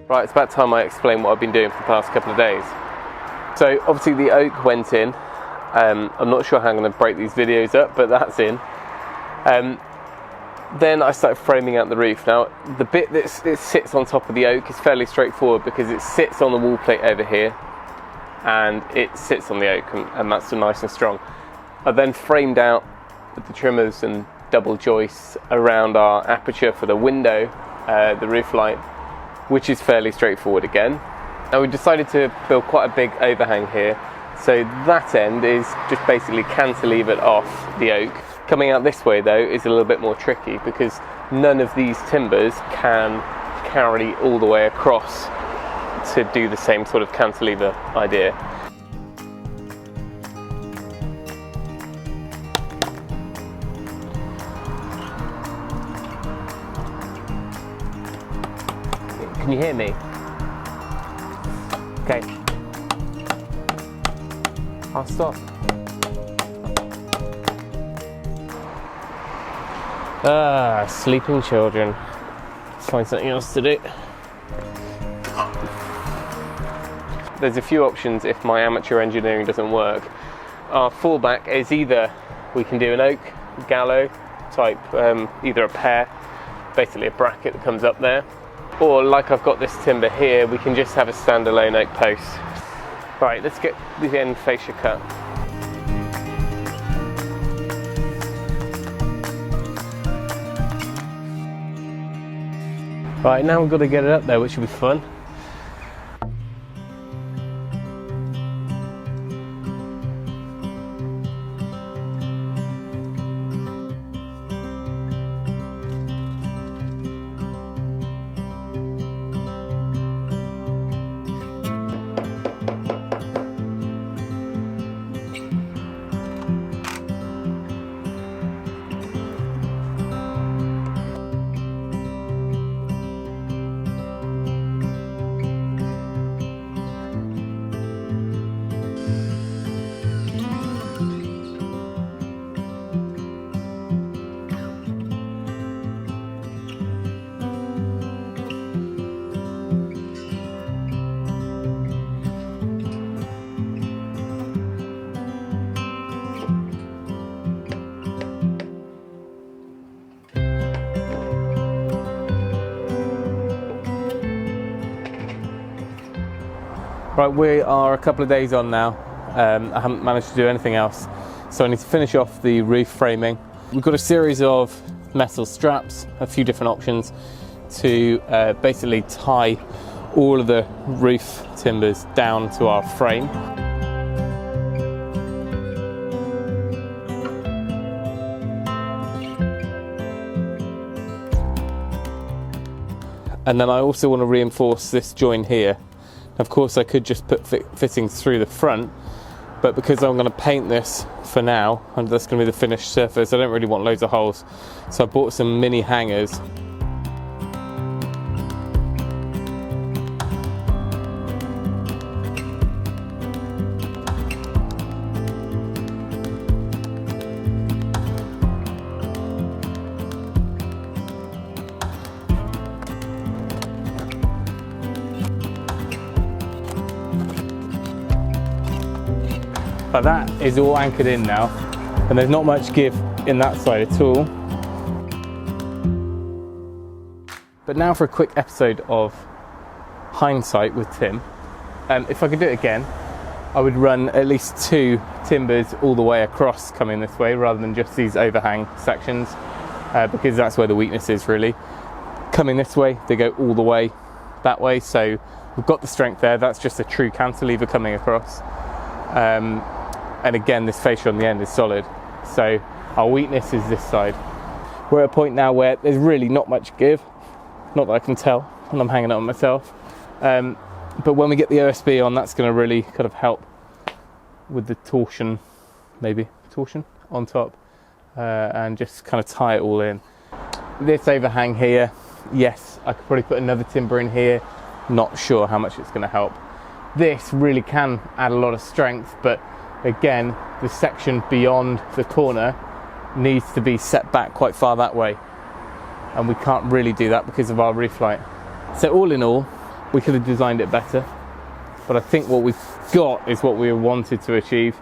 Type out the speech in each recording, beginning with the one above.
Right, it's about time I explain what I've been doing for the past couple of days. So obviously the oak went in. I'm not sure how I'm going to break these videos up, but that's in. Then I started framing out the roof. Now the bit that sits on top of the oak is fairly straightforward because it sits on the wall plate over here and it sits on the oak, and that's nice and strong. I then framed out with the trimmers and double joists around our aperture for the window, the roof light, which is fairly straightforward again. And we decided to build quite a big overhang here. So that end is just basically cantilevered off the oak. Coming out this way though is a little bit more tricky because none of these timbers can carry all the way across to do the same sort of cantilever idea. Can you hear me? Okay. I'll stop. Sleeping children. Let's find something else to do. There's a few options if my amateur engineering doesn't work. Our fallback is either we can do an oak gallows type, either a pair, basically a bracket that comes up there, or like I've got this timber here, we can just have a standalone oak post. Right, let's get the end fascia cut. Right, now we've got to get it up there, which will be fun. Right, we are a couple of days on now. I haven't managed to do anything else, so I need to finish off the roof framing. We've got a series of metal straps, a few different options to basically tie all of the roof timbers down to our frame. And then I also want to reinforce this joint here. Of course I could just put fittings through the front, but because I'm going to paint this for now, and that's going to be the finished surface, I don't really want loads of holes. So I bought some mini hangers. But that is all anchored in now, and there's not much give in that side at all. But now for a quick episode of hindsight with Tim. If I could do it again, I would run at least 2 timbers all the way across coming this way rather than just these overhang sections, because that's where the weakness is really. Coming this way, they go all the way that way, so we've got the strength there. That's just a true cantilever coming across. And again, this fascia on the end is solid, so our weakness is this side. We're at a point now where there's really not much give, not that I can tell when I'm hanging it on myself, but when we get the OSB on, that's going to really kind of help with the torsion, maybe torsion on top, and just kind of tie it all in. This overhang here, yes, I could probably put another timber in here, not sure how much it's going to help. This really can add a lot of strength, but again, the section beyond the corner needs to be set back quite far that way, and we can't really do that because of our roof light. So all in all, We could have designed it better, but I think what we've got is what we wanted to achieve,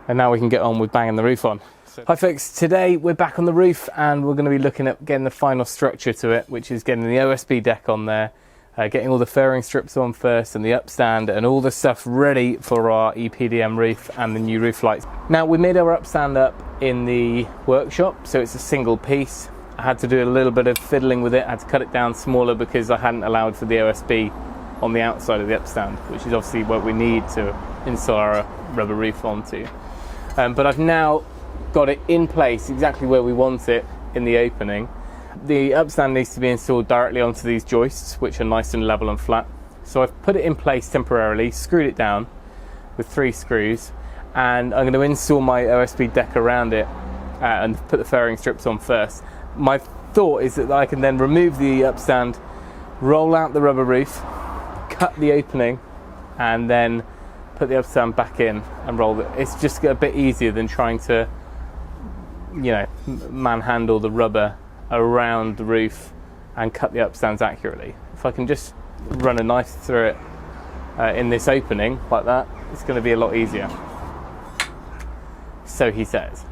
and now we can get on with banging the roof on. Hi folks, today we're back on the roof and we're going to be looking at getting the final structure to it, which is getting the OSB deck on there, getting all the furring strips on first and the upstand and all the stuff ready for our EPDM roof and the new roof lights. Now, we made our upstand up in the workshop, so it's a single piece. I had to do a little bit of fiddling with it. I had to cut it down smaller because I hadn't allowed for the OSB on the outside of the upstand, which is obviously what we need to install our rubber roof onto. But I've now got it in place exactly where we want it in the opening. The upstand needs to be installed directly onto these joists, which are nice and level and flat. So I've put it in place temporarily, screwed it down with 3 screws, and I'm going to install my OSB deck around it and put the furring strips on first. My thought is that I can then remove the upstand, roll out the rubber roof, cut the opening, and then put the upstand back in and roll it. It's just a bit easier than trying to, you know, manhandle the rubber around the roof and cut the upstands accurately. If I can just run a knife through it in this opening like that, it's going to be a lot easier. So he says.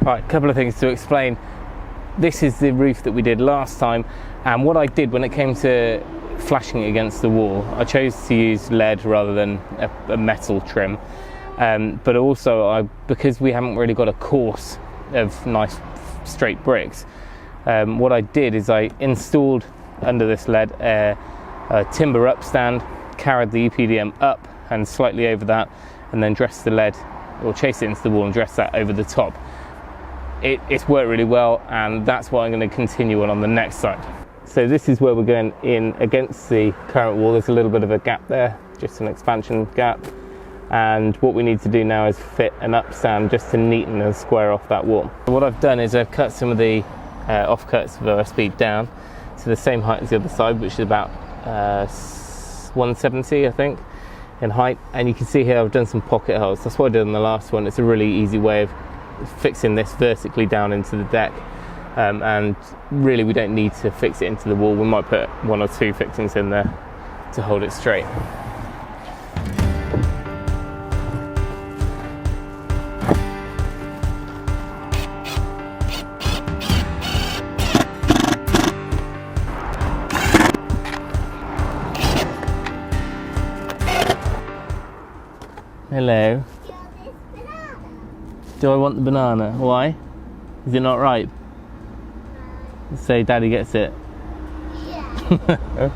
Right, a couple of things to explain. This is the roof that we did last time, and what I did when it came to flashing it against the wall, I chose to use lead rather than a metal trim. But also, because we haven't really got a course of nice straight bricks, what I did is I installed under this lead a timber upstand, carried the EPDM up and slightly over that, and then dressed the lead, or chased it into the wall and dressed that over the top. It's worked really well, and that's what I'm going to continue on the next side. So this is where we're going in against the current wall. There's a little bit of a gap there, just an expansion gap. And what we need to do now is fit an upstand just to neaten and square off that wall. What I've done is I've cut some of the offcuts of OSB down to the same height as the other side, which is about 170, I think, in height. And you can see here I've done some pocket holes. That's what I did on the last one. It's a really easy way of fixing this vertically down into the deck. And really we don't need to fix it into the wall. We might put 1 or 2 fixings in there to hold it straight. Hello. Do I want the banana? Why? Is it not ripe? Say Daddy gets it. Yeah.